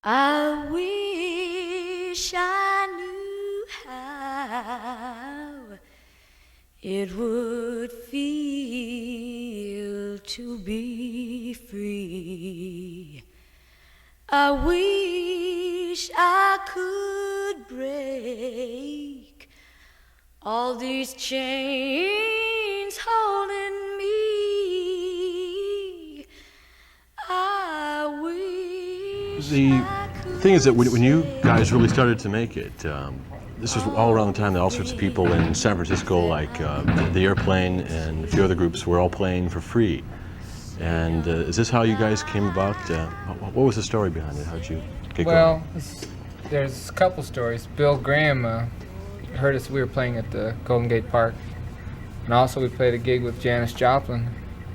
I wish I knew how it would feel to be free. I wish I could break all these chains holding me. I wish The thing is that when you guys really started to make it, this was all around the time that all sorts of people in San Francisco, like the Airplane and a few other groups, were all playing for free. And is this how you guys came about? What was the story behind it? How'd you get going? Well, there's a couple stories. Bill Graham heard us. We were playing at the Golden Gate Park, and also we played a gig with Janis Joplin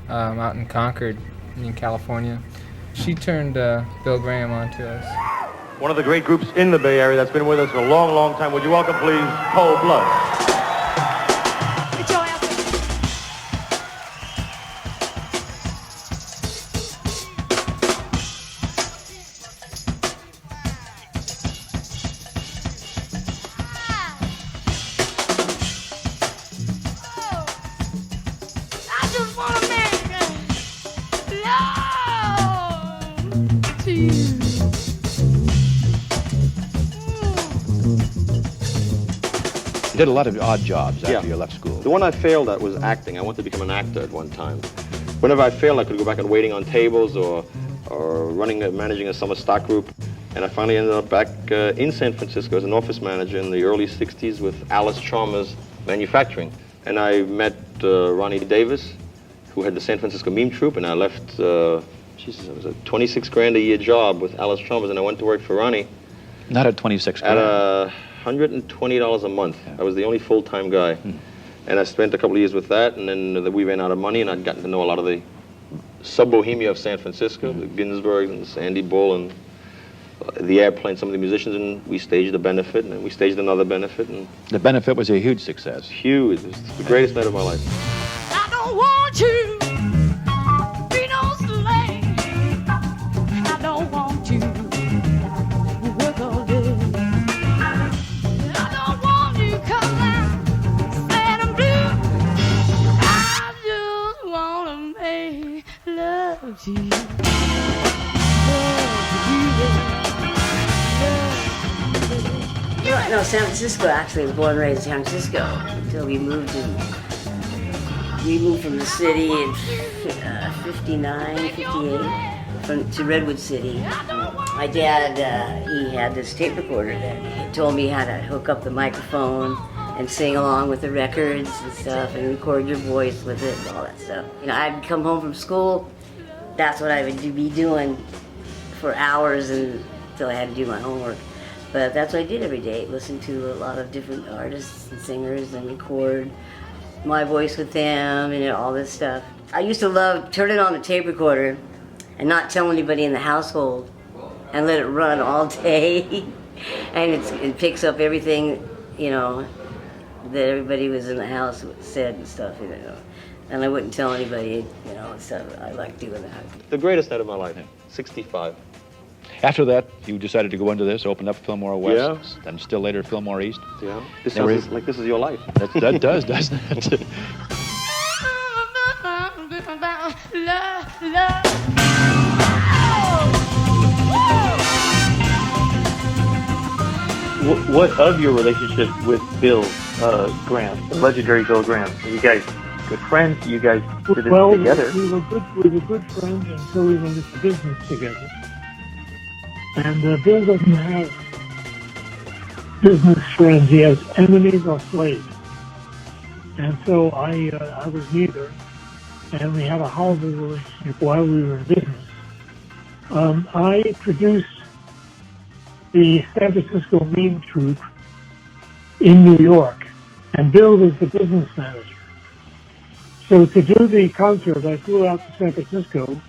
out in Concord, in California. She turned Bill Graham on to us. One of the great groups in the Bay Area that's been with us for a long, long time. Would you welcome, please, Cold Blood? You did a lot of odd jobs after you left school. The one I failed at was acting. I wanted to become an actor at one time. Whenever I failed, I could go back and waiting on tables or managing a summer stock group. And I finally ended up back in San Francisco as an office manager in the early 60s with Alice Chalmers Manufacturing. And I met Ronnie Davis, who had the San Francisco Meme Troupe, and I left, it was a 26 grand a year job with Alice Chalmers, and I went to work for Ronnie. Not at 26 grand. At $120 a month. Yeah. I was the only full-time guy. And I spent a couple of years with that, and then we ran out of money, and I'd gotten to know a lot of the sub-bohemia of San Francisco, the Ginsbergs and Sandy Bull and the Airplane, some of the musicians, and we staged a benefit, and then we staged another benefit. And the benefit was a huge success. Huge. It was the greatest night of my life. I don't want you to be no slave. I don't want you to work all day. I don't want you 'cause I'm sad and blue. I just wanna make love to you. No, San Francisco actually was born and raised in San Francisco until we moved from the city in 59, 58 to Redwood City. My dad, he had this tape recorder that he told me how to hook up the microphone and sing along with the records and stuff and record your voice with it and all that stuff. You know, I'd come home from school, that's what I would be doing for hours until I had to do my homework. But that's what I did every day, listen to a lot of different artists and singers and record my voice with them and all this stuff. I used to love turning on the tape recorder and not tell anybody in the household and let it run all day. And it picks up everything, you know, that everybody was in the house said and stuff, you know. And I wouldn't tell anybody, you know, so I like doing that. The greatest night of my life, 65. After that, you decided to go into this, open up Fillmore West, and still later Fillmore East. Yeah. This sounds like this is your life. That does, doesn't it? What of your relationship with Bill Graham, the legendary Bill Graham? Are you guys good friends? You guys did it together? We were good friends until we went into business together. And Bill doesn't have business friends. He has enemies or slaves. And so I was neither. And we had a horrible relationship while we were in business. I produced the San Francisco Meme Troupe in New York, and Bill was the business manager. So to do the concert, I flew out to San Francisco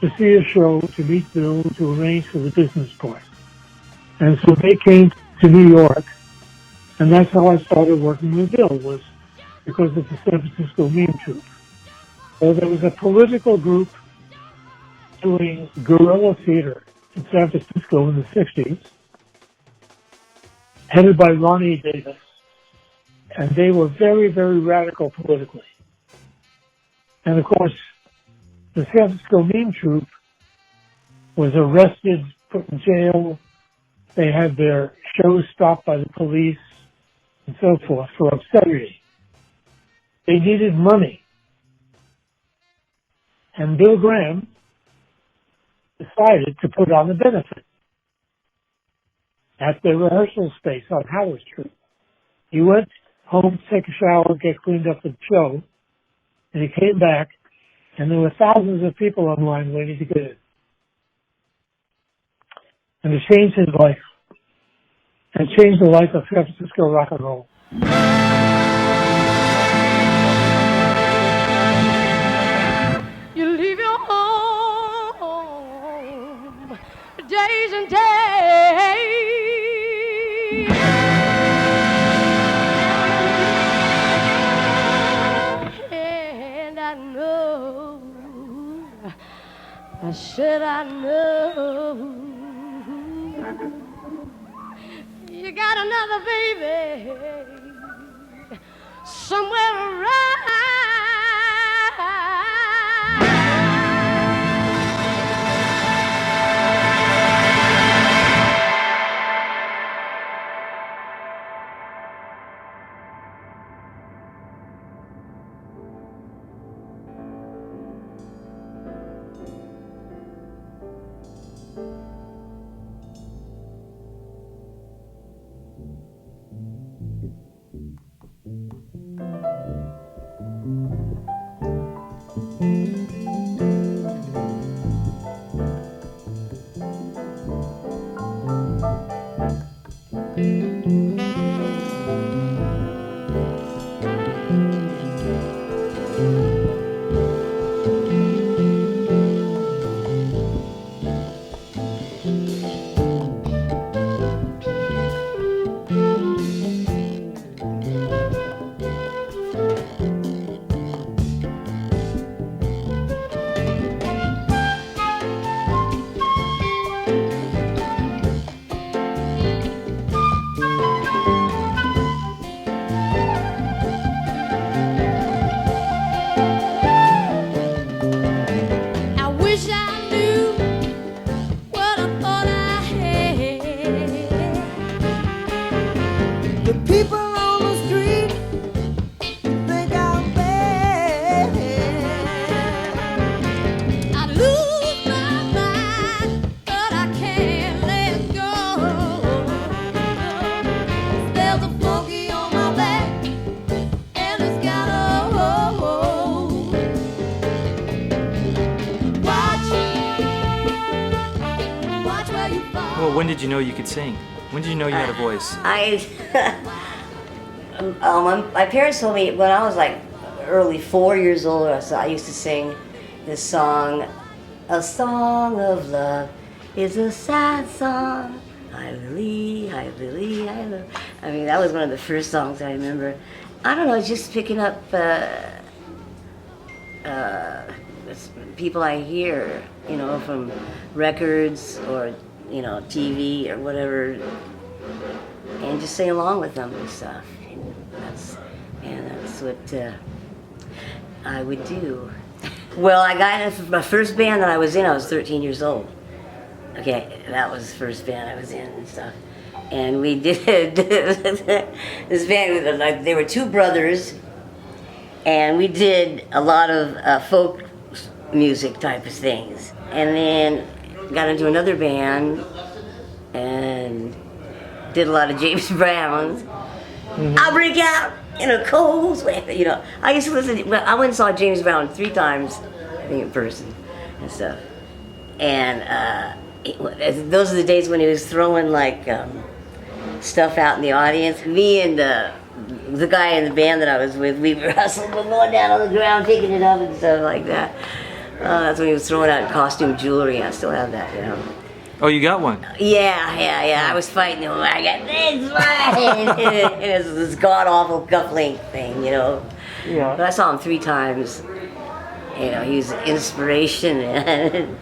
to see a show, to meet Bill, to arrange for the business part. And so they came to New York, and that's how I started working with Bill, was because of the San Francisco Meme Troupe. So there was a political group doing guerrilla theater in San Francisco in the 60s, headed by Ronnie Davis. And they were very, very radical politically. And of course, the San Francisco Meme Troupe was arrested, put in jail. They had their shows stopped by the police and so forth for obscenity. They needed money. And Bill Graham decided to put on a benefit at the rehearsal space on Howard Street. He went home to take a shower, get cleaned up for the show, and he came back, and there were thousands of people online waiting to get in. And it changed his life, and changed the life of San Francisco rock and roll. You leave your home days and days, and I know, I said I know, you got another baby somewhere around. When did you know you could sing? When did you know you had a voice? My parents told me when I was like early 4 years old, I used to sing this song, "A Song of Love is a sad song. I believe, I believe, I love." I mean, that was one of the first songs I remember. I don't know, just picking up people I hear, you know, from records or, you know, TV or whatever, and just sing along with them and stuff. And that's what I would do. Well, I got in my first band that I was in. I was 13 years old. Okay, that was the first band I was in and stuff. And we did this band. Like, there were two brothers, and we did a lot of folk music type of things. And then got into another band and did a lot of James Brown's. I'll break out in a cold sweat. You know, I used to listen. I went and saw James Brown 3 times, I think, in person and stuff. And those are the days when he was throwing like stuff out in the audience. Me and the guy in the band that I was with, we were hustling, going down on the ground, picking it up and stuff like that. That's when he was throwing out costume jewelry. I still have that, you know. Oh, you got one? Yeah. I was fighting him. I got this right. And it's this god-awful cufflink thing, you know. Yeah. But I saw him 3 times. You know, he was an inspiration.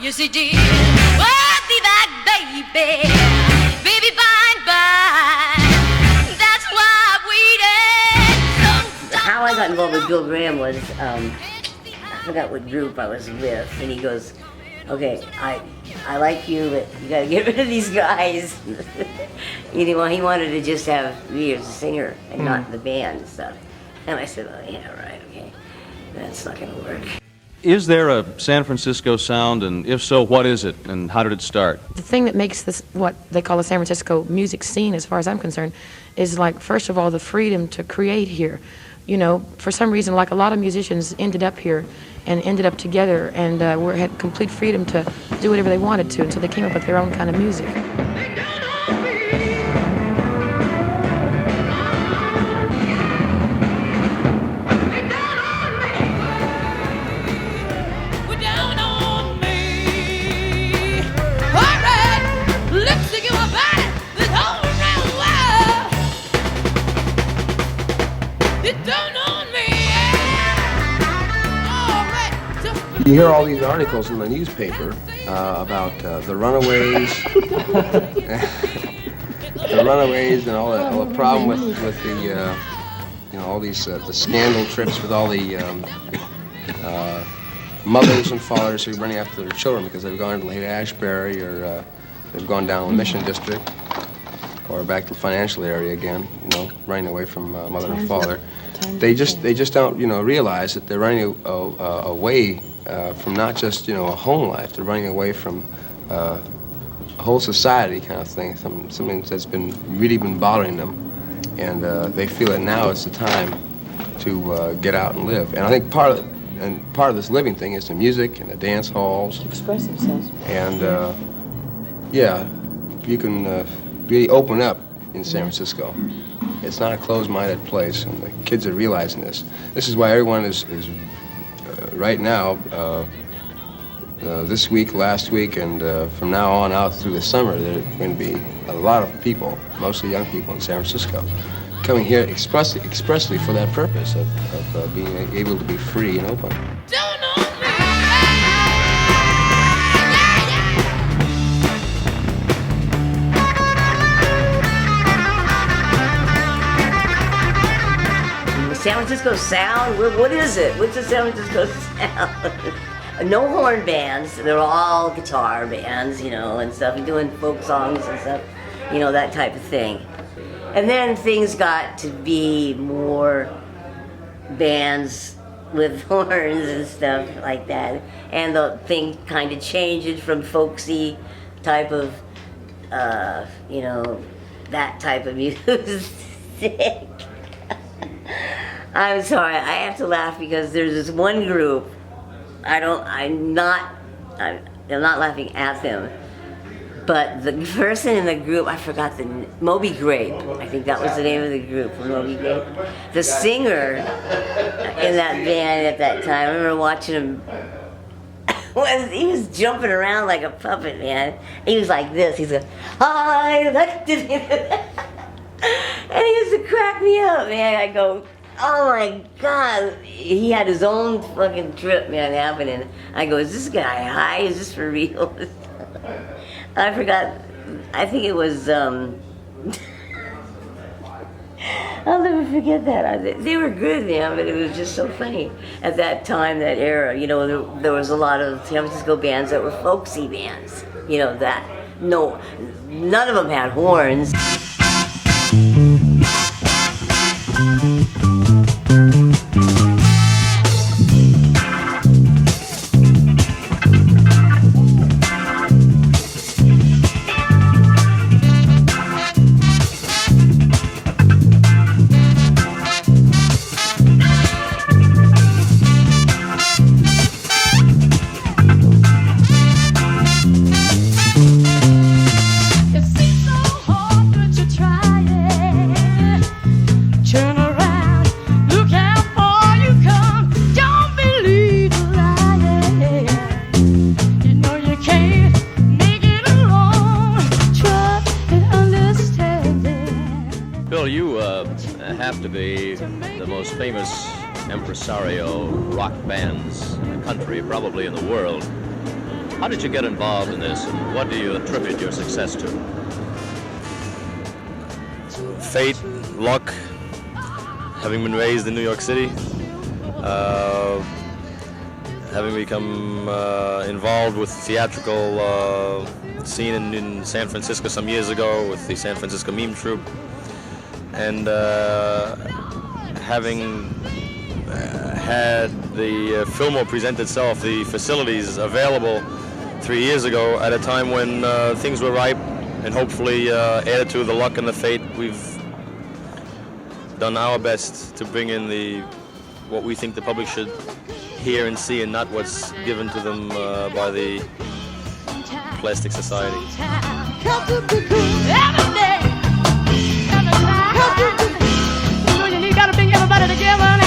you see, dear, I'll be back, baby, baby, bye. That's why I waited. So how I got involved with Bill Graham was, I forgot what group I was with, and he goes, okay, I like you, but you gotta get rid of these guys. He wanted to just have me as a singer and not the band and stuff. And I said, oh yeah, right, okay, that's not gonna work. Is there a San Francisco sound, and if so, what is it, and how did it start? The thing that makes this, what they call the San Francisco music scene, as far as I'm concerned, is like, first of all, the freedom to create here. You know, for some reason, like a lot of musicians ended up here and ended up together and had complete freedom to do whatever they wanted to, and so they came up with their own kind of music. You hear all these articles in the newspaper about the runaways, and all the problem with the all these the scandal trips with all the mothers and fathers who are running after their children because they've gone to Haight-Ashbury or they've gone down the Mission District or back to the financial area again, running away from mother and father. They just don't realize that they're running away from not just a home life. They're running away from a whole society kind of thing, something that's really been bothering them, and they feel that now is the time to get out and live. And I think part of this living thing is the music and the dance halls. Express themselves. And you can really open up in San Francisco. It's not a closed-minded place, and the kids are realizing this. This is why everyone is right now, this week, last week, and from now on out through the summer, there are going to be a lot of people, mostly young people in San Francisco, coming here expressly for that purpose of being able to be free and open. San Francisco sound? What is it? What's the San Francisco sound? No horn bands. They're all guitar bands, and stuff, and doing folk songs and stuff, that type of thing. And then things got to be more bands with horns and stuff like that. And the thing kind of changed from folksy type of, that type of music. I'm sorry, I have to laugh because there's this one group, I'm not laughing at them, but the person in the group, I forgot Moby Grape, I think that was the name of the group, Moby Grape. The singer in that band at that time, I remember watching him, he was jumping around like a puppet, man. He was like this, he's like, I like to do that. And he used to crack me up, man. I go, oh my God, he had his own fucking trip, man, happening. I go, is this guy high? Is this for real? I forgot, I think it was, I'll never forget that. They were good, man, but it was just so funny. At that time, that era, there was a lot of San Francisco bands that were folksy bands. None of them had horns. Have to be the most famous impresario rock bands in the country, probably in the world. How did you get involved in this, and what do you attribute your success to? Fate, luck, having been raised in New York City, having become involved with the theatrical scene in San Francisco some years ago with the San Francisco Mime Troupe, and having had the Fillmore present itself, the facilities available 3 years ago at a time when things were ripe, and hopefully added to the luck and the fate, we've done our best to bring in what we think the public should hear and see, and not what's given to them by the plastic society. You gotta bring everybody together now.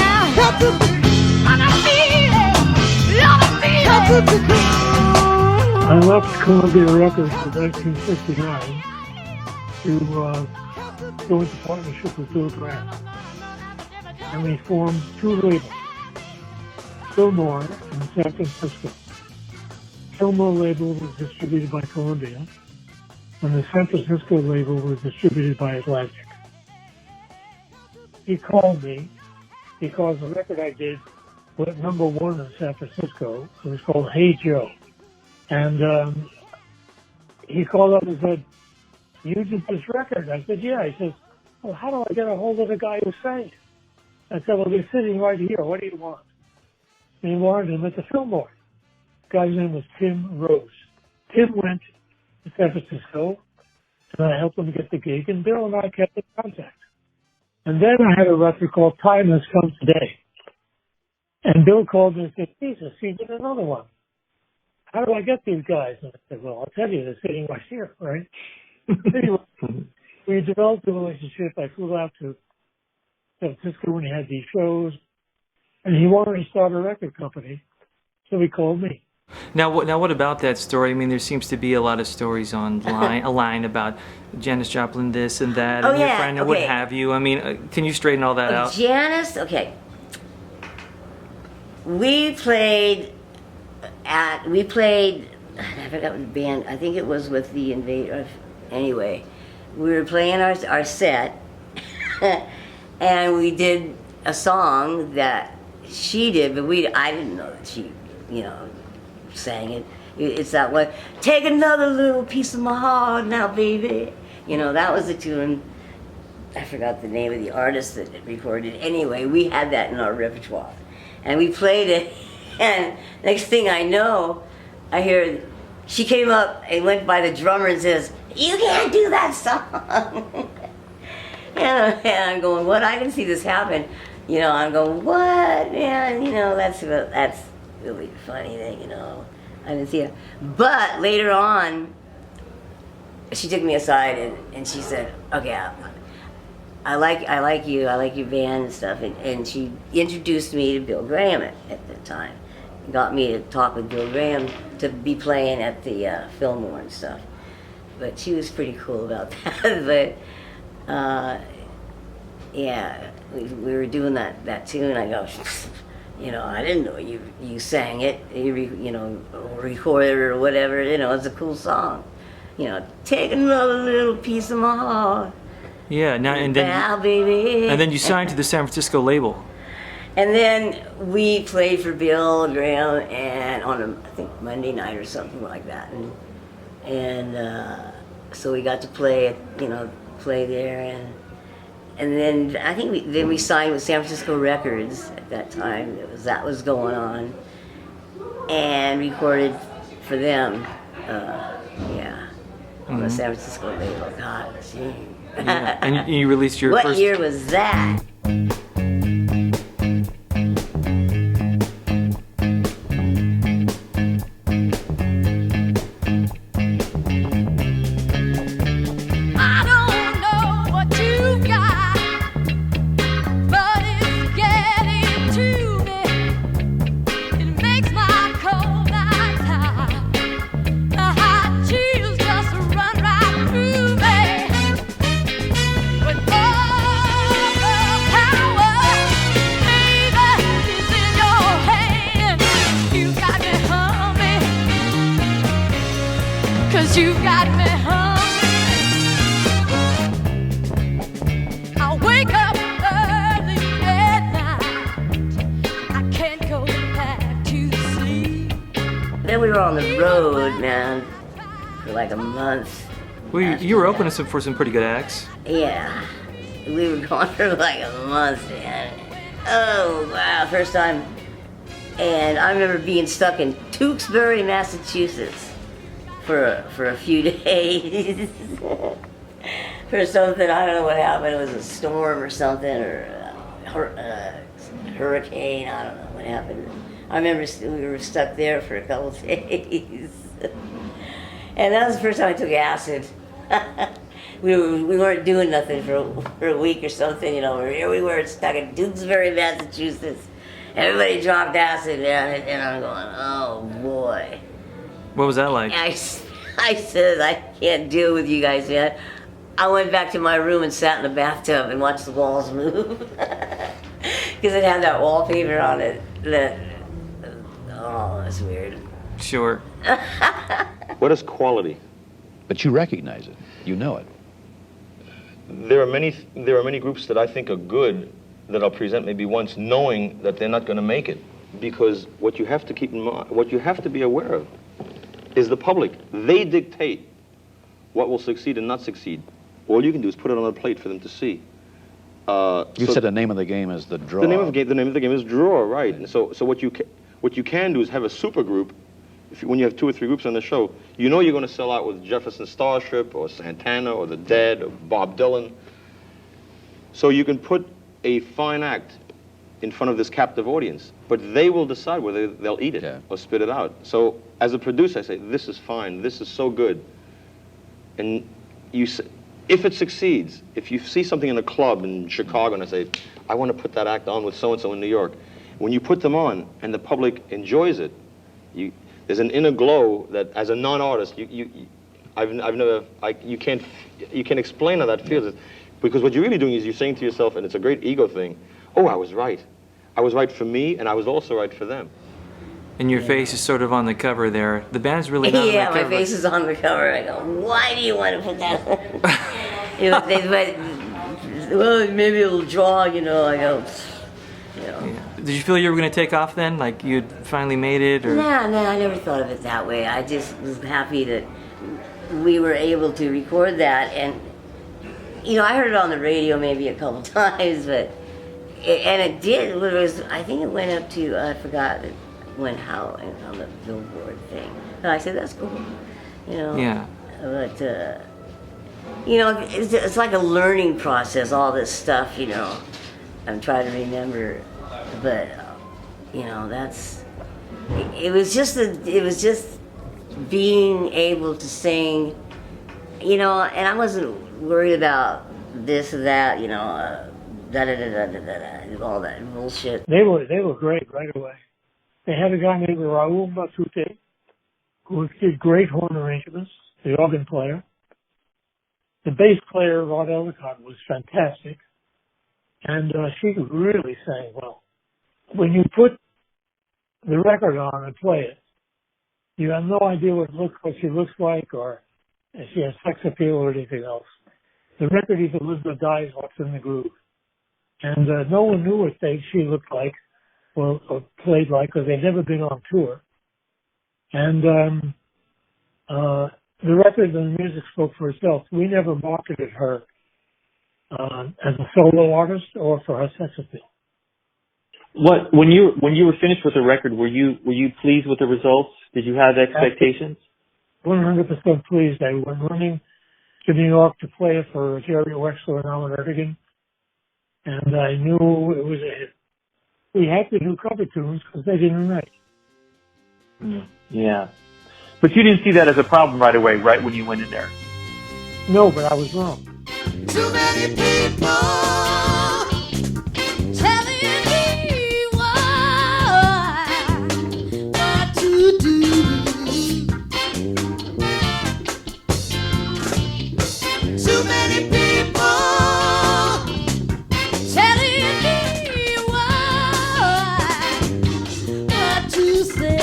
I left Columbia Records in 1959 to go into partnership with Bill Graham. And we formed two labels, Fillmore in San Francisco. Fillmore label was distributed by Columbia, and the San Francisco label was distributed by Atlantic. He called me because the record I did went #1 in San Francisco. It was called Hey Joe. And he called up and said, "You did this record?" I said, "Yeah." He says, "Well, how do I get a hold of the guy who sang it?" I said, "Well, he's sitting right here. What do you want?" And he wanted him at the Fillmore. The guy's name was Tim Rose. Tim went to San Francisco, and I helped him get the gig, and Bill and I kept in contact. And then I had a record called Time Has Come Today. And Bill called me and said, "Jesus, he did another one. How do I get these guys?" And I said, "Well, I'll tell you, they're sitting right here, right?" Anyway, we developed a relationship. I flew out to San Francisco when he had these shows, and he wanted to start a record company, so he called me. Now, what about that story? I mean, there seems to be a lot of stories online about Janis Joplin this and that, and your friend and what have you. I mean, can you straighten all that out? Janis, okay. We played, I forgot what band, I think it was with the Invaders. Anyway, we were playing our set, and we did a song that she did, but I didn't know that she, sang it. It's that one, "Take another little piece of my heart now, baby." That was the tune. I forgot the name of the artist that recorded it. Anyway, we had that in our repertoire. And we played it, and next thing I know, I hear, she came up and went by the drummer and says, "You can't do that song." and I'm going, "What? I didn't see this happen." I'm going, "What? Man, that's really funny thing, I didn't see it." But later on, she took me aside and she said, "Okay, I like you, I like your band and stuff," and she introduced me to Bill Graham at the time. Got me to talk with Bill Graham to be playing at the Fillmore and stuff. But she was pretty cool about that. But yeah, we were doing that tune. I go, I didn't know you sang it, recorded it or whatever. It's a cool song. "Take another little piece of my heart." Yeah, and then you signed to the San Francisco label. And then we played for Bill Graham and on I think Monday night or something like that, and so we got to play there, and then I think we signed with San Francisco Records at that time. That was going on, and recorded for them. On the San Francisco label. God, gee. Yeah. And you released your What first... year was that? 'cause you got me hungry. I wake up early at night. I can't go back to sleep. Then we were on the road, man, for like a month. Well, you were opening for some pretty good acts. Yeah, we were gone for like a month, man. Oh, wow, first time. And I remember being stuck in Tewksbury, Massachusetts for a few days. For something, I don't know what happened. It was a storm or something, or a hurricane, I don't know what happened. I remember we were stuck there for a couple of days. And that was the first time I took acid. We weren't doing nothing for a week or something, you know. Here we were stuck in Tewksbury, Massachusetts. Everybody dropped acid there, and I'm going, oh boy. What was that like? I said, I can't deal with you guys yet. I went back to my room and sat in the bathtub and watched the walls move. Because it had that wallpaper on it. Oh, that's weird. Sure. What is quality? But you recognize it. You know it. There are many groups that I think are good that I'll present maybe once, knowing that they're not going to make it. Because what you have to keep in mind, what you have to be aware of, is the public. They dictate what will succeed and not succeed. All you can do is put it on a plate for them to see. You said the name of the game is the draw. The name of the game is draw, right? And so what you can do is have a super group. When you have 2 or 3 groups on the show, you know you're going to sell out with Jefferson Starship or Santana or the Dead or Bob Dylan. So you can put a fine act in front of this captive audience, but they will decide whether they'll eat it or spit it out. So as a producer, I say, this is fine, this is so good. And if it succeeds, if you see something in a club in Chicago and I say, I want to put that act on with so-and-so in New York, when you put them on and the public enjoys it, there's an inner glow that, as a non-artist, you can't explain how that feels. Because what you're really doing is you're saying to yourself, and it's a great ego thing, oh, I was right. I was right for me, and I was also right for them. And your face is sort of on the cover there. The band's really not on the cover. Yeah, my face is on the cover. I go, why do you want to put that on? You know, well, maybe it'll draw, you know. I go, you know. Yeah. Did you feel you were going to take off then? Like you'd finally made it? Or? No, I never thought of it that way. I just was happy that we were able to record that. And, you know, I heard it on the radio maybe a couple times, but, it did. I think it went up to, I forgot, it went how on the Billboard thing. And I said, that's cool, you know. Yeah. But, you know, it's like a learning process, all this stuff, you know. I'm trying to remember, but you know, it was just being able to sing, you know, and I wasn't worried about this or that, you know, all that bullshit. They were great right away. They had a guy named Raul Matute who did great horn arrangements, the organ player. The bass player, Rod Ellicott, was fantastic. And she really sang well. When you put the record on and play it, you have no idea what she looks like, or if she has sex appeal or anything else. The record either lives or dies what's in the groove. And no one knew what she looked like or played like, because they'd never been on tour. And the record and the music spoke for itself. We never marketed her as a solo artist or for her sex appeal. When you were finished with the record, were you pleased with the results? Did you have expectations? 100% pleased. I went running to New York to play it for Jerry Wexler and Alan Erdogan, and I knew it was a hit. We had to do cover tunes because they didn't write. Yeah, but you didn't see that as a problem right away, right when you went in there. No, but I was wrong. Too many people telling me what to do. Too many people telling me what to say.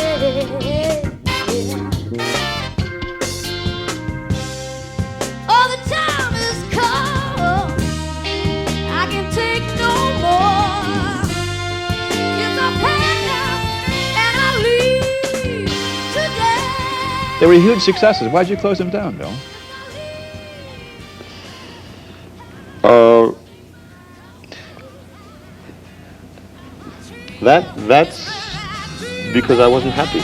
They were huge successes. Why'd you close them down, Bill? That's because I wasn't happy.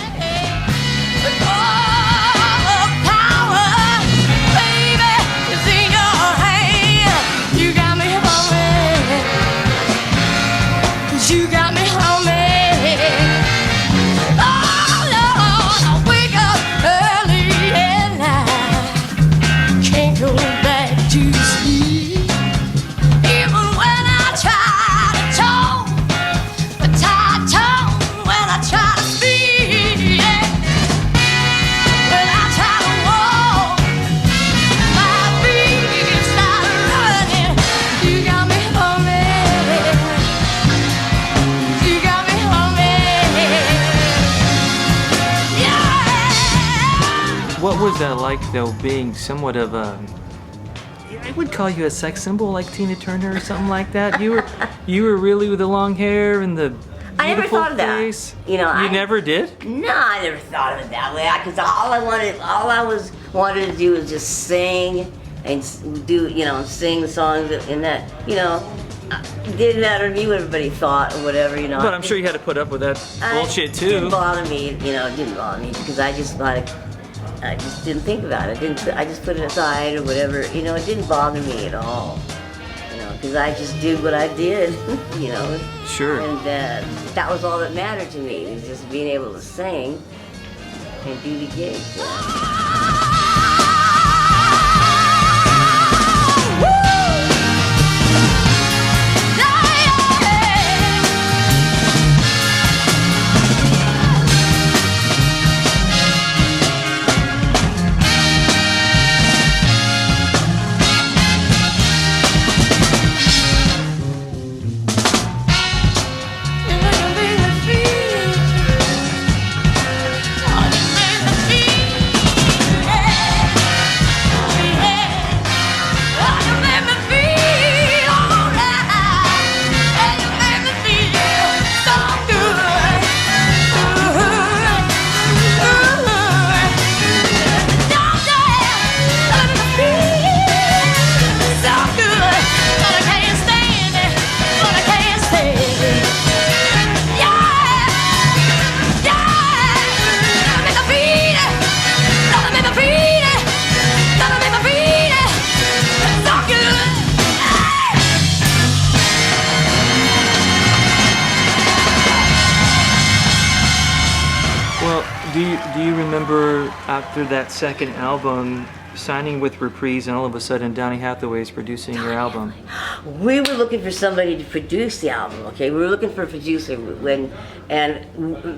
You got me homie. Oh Lord, I wake up early at night. Can't go back to sleep. Even when I try to talk, a tight tongue when I try to speak. When I try to walk, my feet start running. You got me homie. What was that like, though, being somewhat of a, I would call you a sex symbol, like Tina Turner or something like that? You were really with the long hair and the beautiful I never thought of face. that. You know, you never did? No, I never thought of it that way. Because all I wanted to do was just sing and do, you know, sing the songs and that, you know. It didn't matter to me what everybody thought or whatever, you know. But I'm sure you had to put up with that bullshit too. It didn't bother me, you know. It didn't bother me because I just didn't think about it. I just put it aside or whatever. You know, it didn't bother me at all. You know, because I just did what I did. You know. Sure. And that was all that mattered to me, was just being able to sing and do the gigs. Do you remember after that second album signing with Reprise and all of a sudden Donny Hathaway is producing your album? We were looking for somebody to produce the album, okay? We were looking for a producer and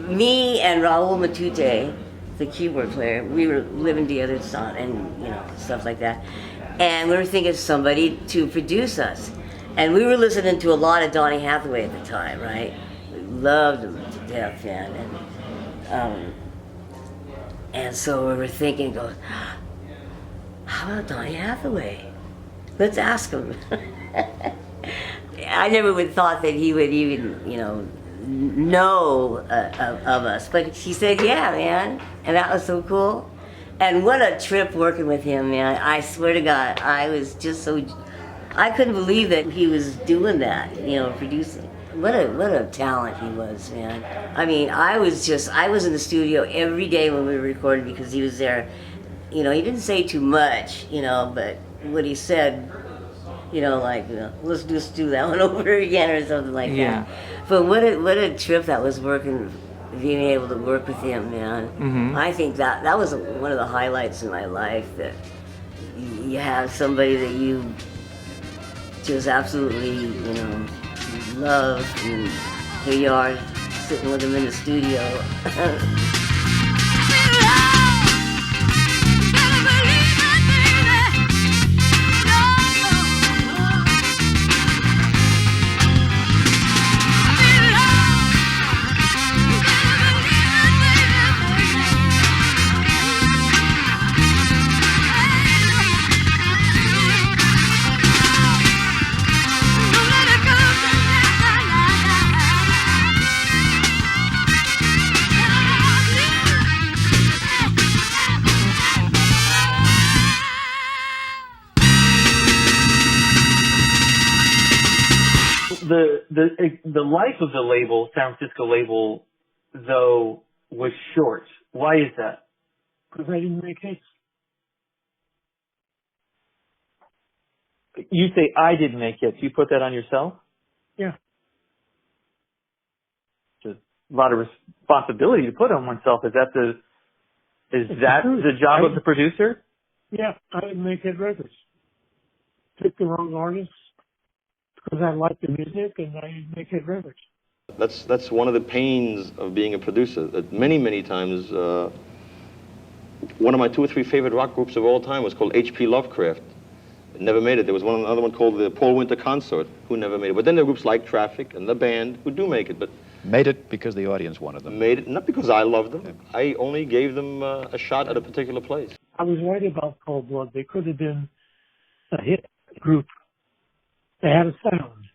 me and Raul Matute, the keyboard player, we were living together and you know, stuff like that. And we were thinking of somebody to produce us. And we were listening to a lot of Donny Hathaway at the time, right? We loved him to death, man. And so we were thinking, how about Donny Hathaway? Let's ask him. I never would thought that he would even, you know of us. But he said, yeah, man. And that was so cool. And what a trip working with him, man. I swear to God, I was just so... I couldn't believe that he was doing that, you know, producing. What a talent he was, man. I mean, I was in the studio every day when we recorded because he was there. You know, he didn't say too much, you know, but what he said, you know, like, you know, let's just do that one over again or something like that. But what a trip that was being able to work with him, man. Mm-hmm. I think that was one of the highlights in my life, that you have somebody that you just absolutely, you know, love, and here you are sitting with him in the studio. the life of the label, San Francisco label, though, was short. Why is that? Because I didn't make hits. You say I didn't make hits. You put that on yourself? Yeah. It's a lot of responsibility to put on oneself. Is that the job of the producer? Yeah, I didn't make hit records. Picked the wrong artists because I liked the music and I didn't make hit records. That's one of the pains of being a producer. That many times, one of my 2 or 3 favorite rock groups of all time was called H.P. Lovecraft. It never made it. There was another one called the Paul Winter Consort who never made it. But then there are groups like Traffic and The Band who do make it. But made it because the audience wanted them. Made it not because I loved them. Yeah. I only gave them a shot at a particular place. I was right about Cold Blood. They could have been a hit group. They had a sound,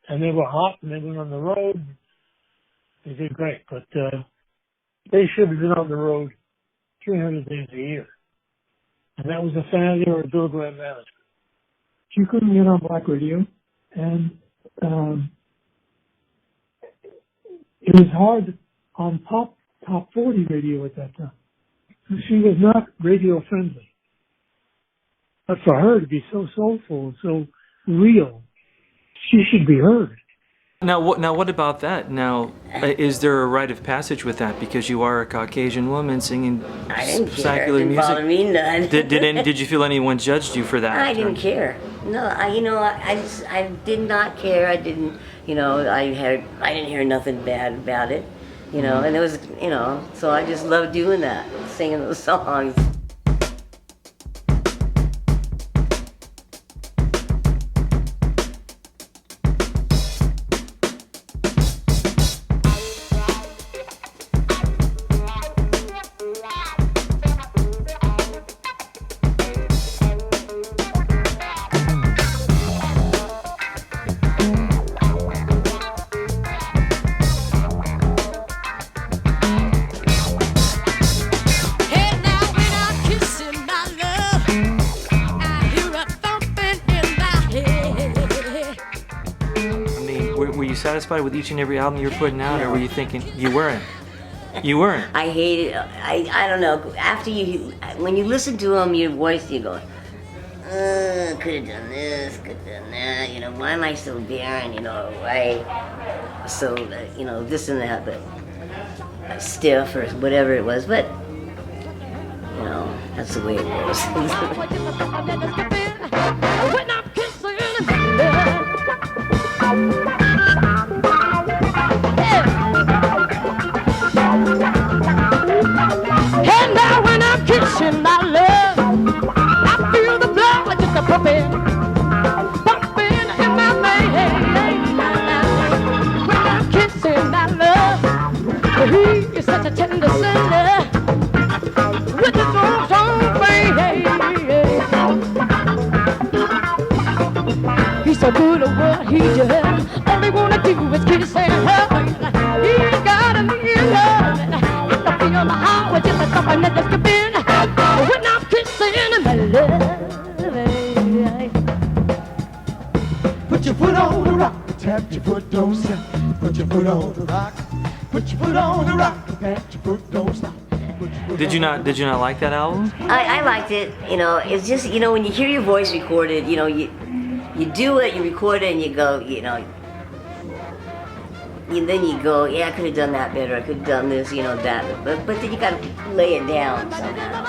and they were hot, and they went on the road. And they did great, but they should have been on the road 300 days a year, and that was a failure of Bill Graham management. You couldn't get on black radio, and it was hard on top 40 radio at that time. She was not radio friendly. But for her to be so soulful and so real, she should be heard. Now what about that? Now, is there a rite of passage with that? Because you are a Caucasian woman singing secular music. Bother me none. Did you feel anyone judged you for that? I didn't care. No, I did not care. I didn't, I didn't hear nothing bad about it, and it was, so I just loved doing that, singing those songs. Satisfied with each and every album you were putting out, or were you thinking you weren't? You weren't. I hate it. I don't know. After when you listen to them, your voice, you go, could have done this, could have done that. Why am I so barren? Why so this and that, but stiff or whatever it was. But that's the way it goes. And now when I'm kissing my love, I feel the blood just a pumping in my veins. When I'm kissing my love, he is such a tender sinner with his own face. He's so good at what he does. All he wanna do is kiss and hug. He's got a little love. On the highway, just like something that just could be. When I'm kissing my love, put your foot on the rock, tap your foot, don't stop. Put your foot on the rock, put your foot on the rock, tap your foot, don't stop. Did you not like that album? I liked it. It's just when you hear your voice recorded, you do it, you record it, and you go, and then you go, yeah, I could have done that better. I could have done this, that. But then you got to lay it down somehow.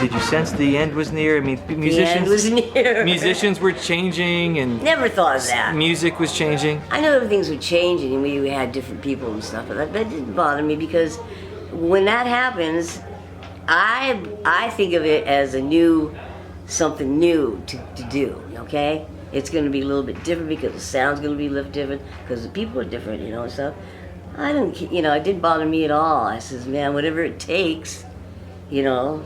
Did you sense the end was near? I mean, The end was near. musicians were changing, and Never thought of that. music was changing. I know things were changing, and we had different people and stuff, but that didn't bother me because when that happens, I think of it as something new to do. Okay, it's going to be a little bit different because the sound's going to be a little different because the people are different, you know, and stuff. I didn't, you know, it didn't bother me at all. I says, man, whatever it takes, you know,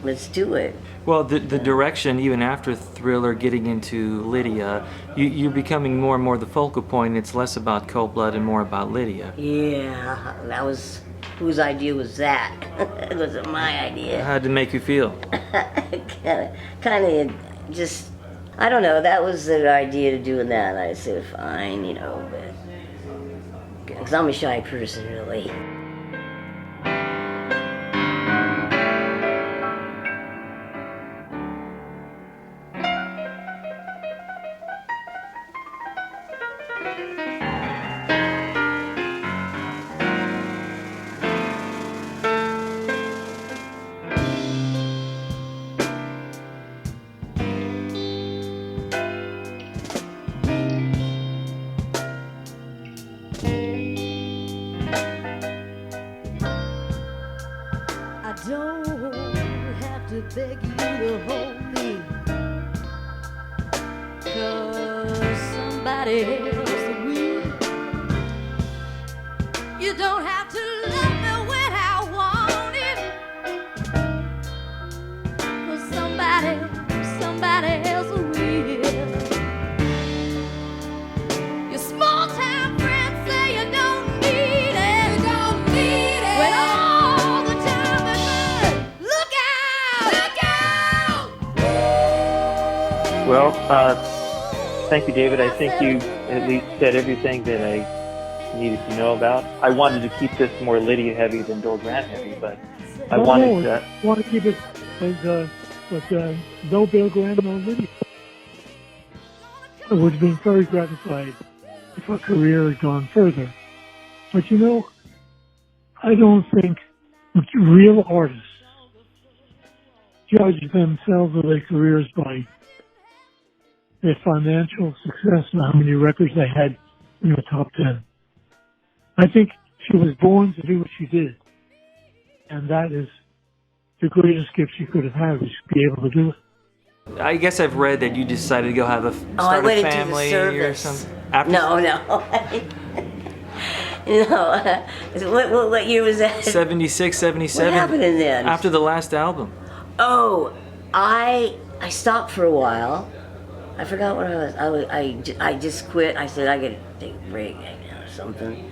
let's do it. Well, the direction, even after Thriller, getting into Lydia, you're becoming more and more the focal point. It's less about Cold Blood and more about Lydia. Yeah, that was, whose idea was that? It wasn't my idea. How did it make you feel? kind of just, I don't know, that was the idea to doing that. I said, fine, you know, but, because I'm a shy person, really. Beg you to hold me, 'cause somebody else will. You don't have to love me when I want it, 'cause somebody else will. Your small town friends say you don't need it, when all the time is good. Look out! Well, thank you, David. I think you at least said everything that I needed to know about. I wanted to keep this more Lydia heavy than Bill Graham heavy, but I wanted to... want to keep it with no Bill Graham, no Lydia. I would have been very gratified if her career had gone further. But you know, I don't think real artists judge themselves or their careers by their financial success and how many records they had in the top 10. I think she was born to do what she did. And that is the greatest gift she could have had, was to be able to do it. I guess I've read that you decided to go have a start a family or something. No. No. What year was that? 76, 77. What happened then? After the last album. Oh, I stopped for a while. I forgot what I was. I just quit. I said I gotta take a break or something.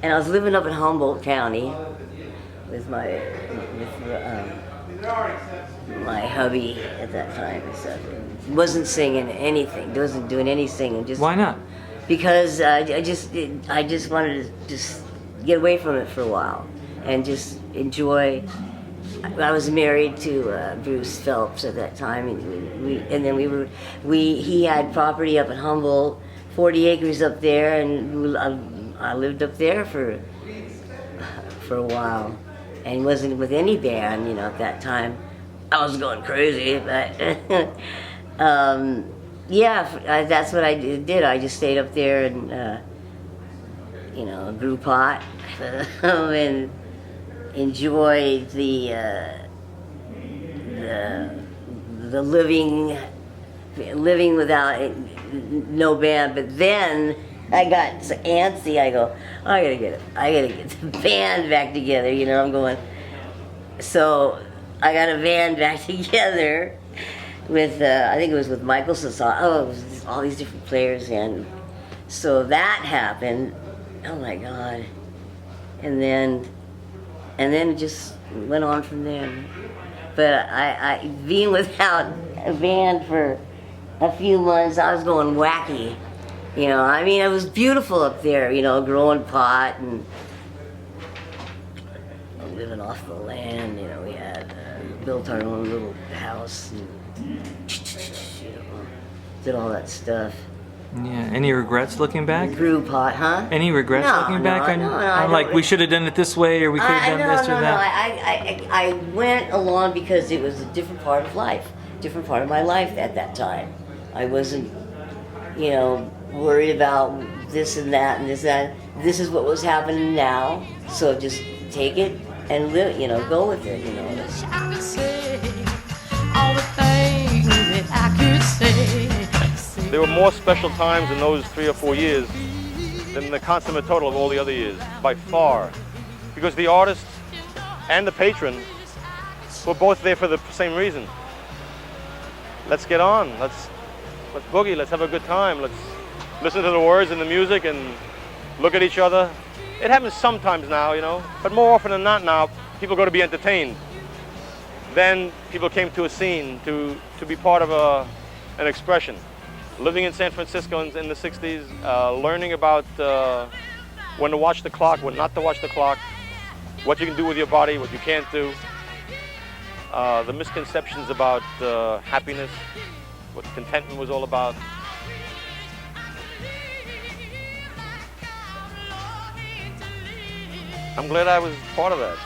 And I was living up in Humboldt County with my hubby at that time and stuff. Wasn't singing anything. Wasn't doing any singing. Just why not? Because I just wanted to just get away from it for a while and just enjoy. I was married to Bruce Phelps at that time, and he had property up in Humboldt, 40 acres up there, and I lived up there for a while, and wasn't with any band, you know, at that time. I was going crazy, but yeah, that's what I did. I just stayed up there and grew pot and enjoyed the living without no band. But then I got so antsy. I go, I gotta get the band back together. You know, I'm going. So I got a band back together with I think it was with Michael Sasson. Oh, it was all these different players, and so that happened. Oh my God! And then it just went on from there. But I being without a band for a few months, I was going wacky. You know, I mean, it was beautiful up there, you know, growing pot and living off the land. You know, we had built our own little house and, you know, did all that stuff. Yeah. Any regrets looking back? Grew pot, huh? Any regrets looking back? No, like we should have done it this way, or we could have done this or that. I went along because it was a different part of life, different part of my life at that time. I wasn't, you know, worried about this and that and this and that. This is what was happening now, so just take it and live, you know, go with it, you know. I could say all the things that I could say. there were more special times in those 3 or 4 years than the consummate total of all the other years, by far. Because the artist and the patron were both there for the same reason. Let's get on, let's boogie, let's have a good time, let's listen to the words and the music and look at each other. It happens sometimes now, you know, but more often than not now, people go to be entertained. Then people came to a scene to be part of an expression. Living in San Francisco in the 60s, learning about when to watch the clock, when not to watch the clock, what you can do with your body, what you can't do, the misconceptions about happiness, what contentment was all about. I'm glad I was part of that.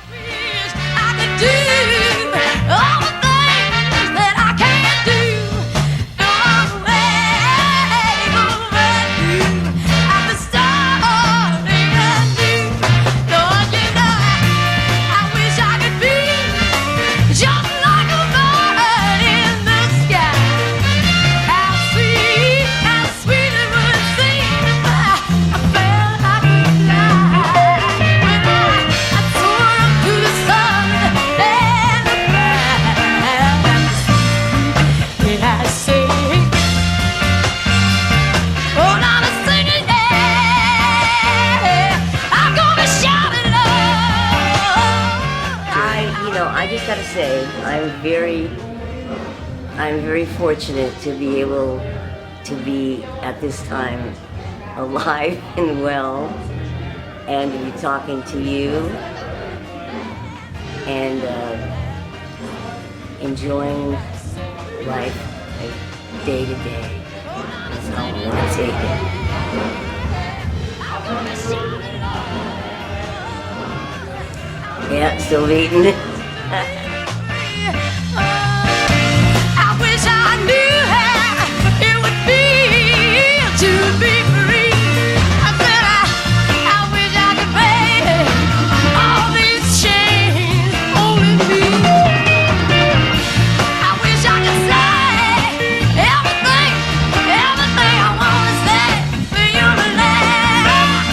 Gotta say, I'm very fortunate to be able to be at this time alive and well, and to be talking to you and enjoying life day to day. That's how I'm gonna take it. Yeah, still eating it. I wish I knew how it would feel to be free. I said I wish I could break all these chains holding me. I wish I could say everything I want to say for you to laugh.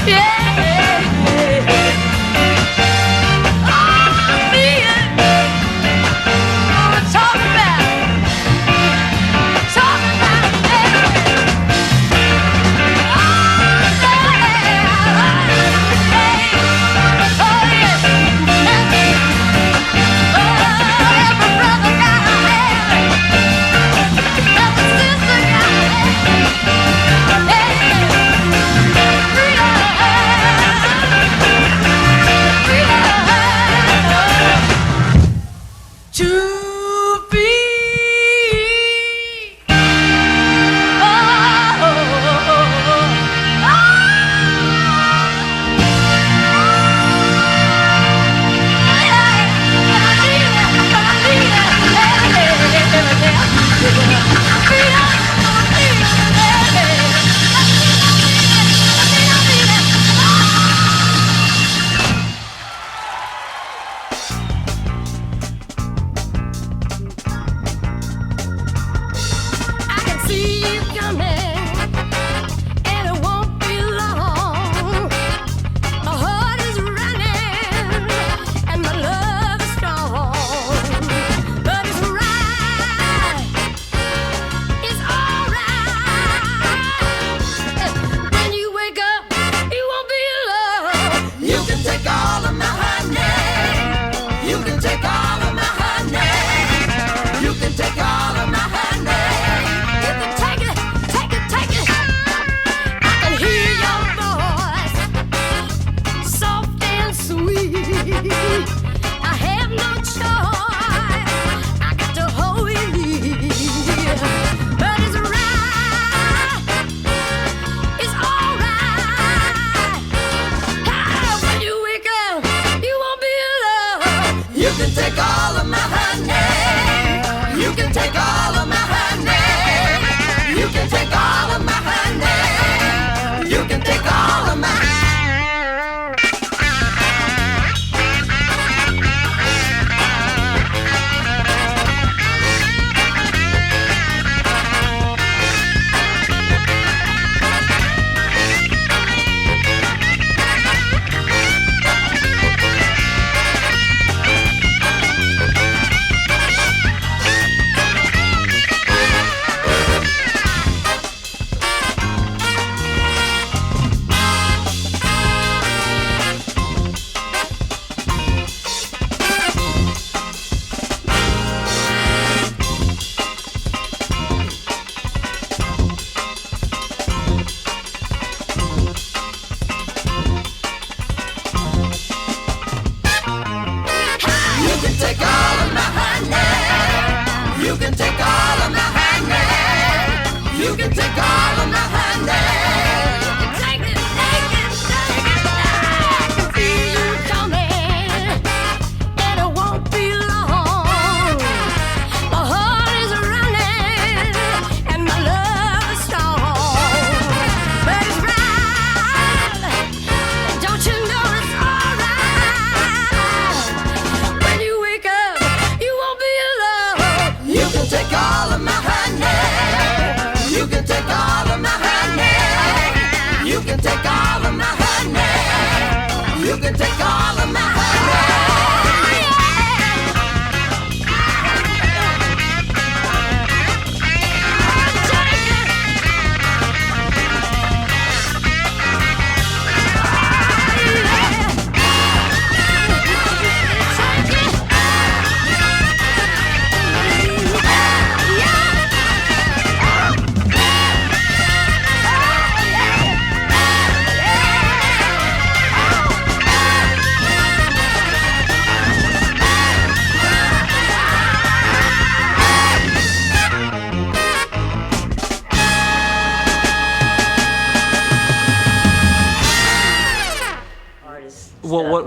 Yeah.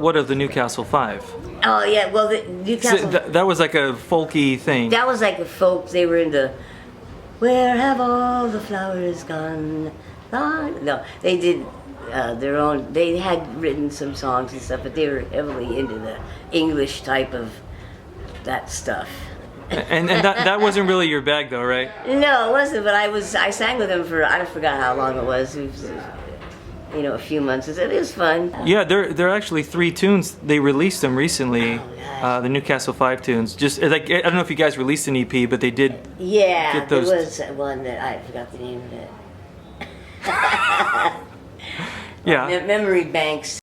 what of the Newcastle Five? Oh yeah, well the Newcastle. So that was like a folky thing. That was like a folk. They were into "Where Have All the Flowers Gone?" No, they did their own. They had written some songs and stuff, but they were heavily into the English type of that stuff. And that wasn't really your bag, though, right? No, it wasn't. But I sang with them for I forgot how long it was. It was a few months. It was fun. Yeah, there are actually 3 tunes. They released them recently. The Newcastle 5 tunes. Just like I don't know if you guys released an EP, but they did. Yeah, get those. there was one that I forgot the name of it. Yeah. Memory banks.